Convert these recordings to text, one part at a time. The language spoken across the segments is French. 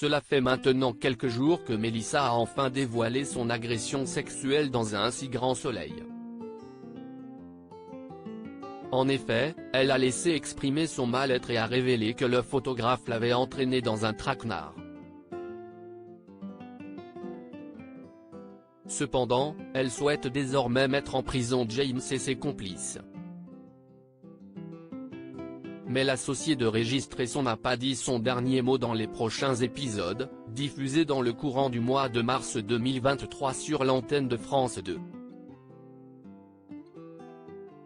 Cela fait maintenant quelques jours que Mélissa a enfin dévoilé son agression sexuelle dans un si grand soleil. En effet, elle a laissé exprimer son mal-être et a révélé que le photographe l'avait entraînée dans un traquenard. Cependant, elle souhaite désormais mettre en prison James et ses complices. Mais l'associé de Régis Cresson n'a pas dit son dernier mot dans les prochains épisodes, diffusés dans le courant du mois de mars 2023 sur l'antenne de France 2.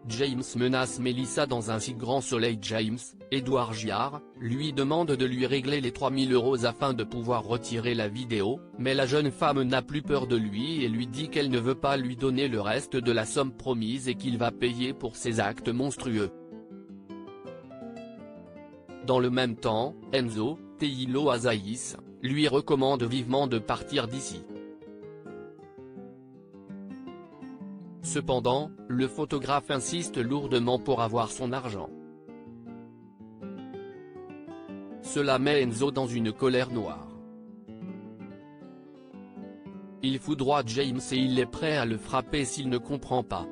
James menace Mélissa dans un si grand soleil. James, Édouard Giard, lui demande de lui régler les 3 000 € afin de pouvoir retirer la vidéo, mais la jeune femme n'a plus peur de lui et lui dit qu'elle ne veut pas lui donner le reste de la somme promise et qu'il va payer pour ses actes monstrueux. Dans le même temps, Enzo, Teilo Azaïs, lui recommande vivement de partir d'ici. Cependant, le photographe insiste lourdement pour avoir son argent. Cela met Enzo dans une colère noire. Il foudroie James et il est prêt à le frapper s'il ne comprend pas.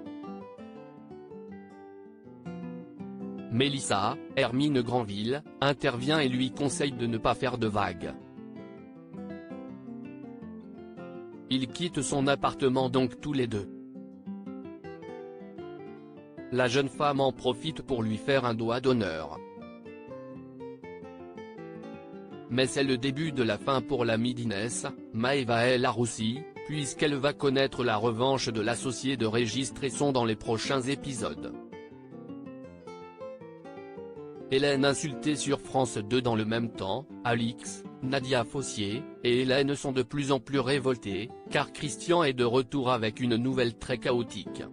Mélissa, Hermine Granville, intervient et lui conseille de ne pas faire de vagues. Ils quittent son appartement donc tous les deux. La jeune femme en profite pour lui faire un doigt d'honneur. Mais c'est le début de la fin pour l'amie d'Inès, Maëva El Aroussi, puisqu'elle va connaître la revanche de l'associé de Régis Cresson dans les prochains épisodes. Hélène insultée sur France 2 dans le même temps, Alix, Nadia Fossier, et Hélène sont de plus en plus révoltées, car Christian est de retour avec une nouvelle très chaotique.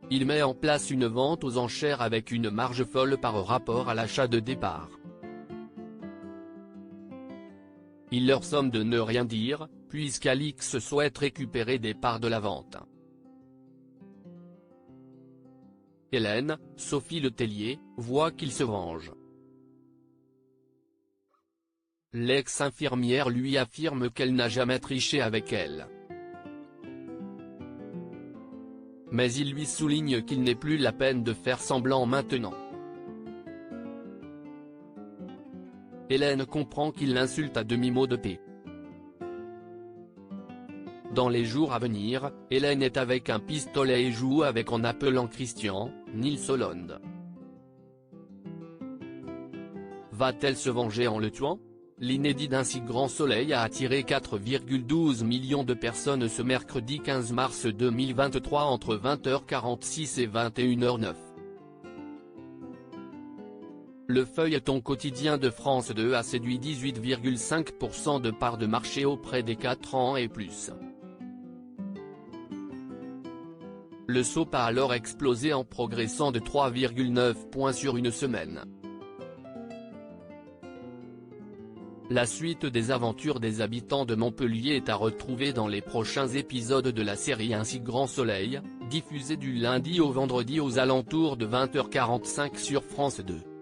Il met en place une vente aux enchères avec une marge folle par rapport à l'achat de départ. Il leur somme de ne rien dire, puisqu'Alix souhaite récupérer des parts de la vente. Hélène, Sophie Letellier, voit qu'il se venge. L'ex-infirmière lui affirme qu'elle n'a jamais triché avec elle. Mais il lui souligne qu'il n'est plus la peine de faire semblant maintenant. Hélène comprend qu'il l'insulte à demi-mot de paix. Dans les jours à venir, Hélène est avec un pistolet et joue avec en appelant Christian, Nils Hollande. Va-t-elle se venger en le tuant? L'inédit d'un si grand soleil a attiré 4,12 millions de personnes ce mercredi 15 mars 2023 entre 20h46 et 21h09. Le feuilleton quotidien de France 2 a séduit 18,5% de part de marché auprès des 4 ans et plus. Le SOP a alors explosé en progressant de 3,9 points sur une semaine. La suite des aventures des habitants de Montpellier est à retrouver dans les prochains épisodes de la série Un si grand soleil, diffusée du lundi au vendredi aux alentours de 20h45 sur France 2.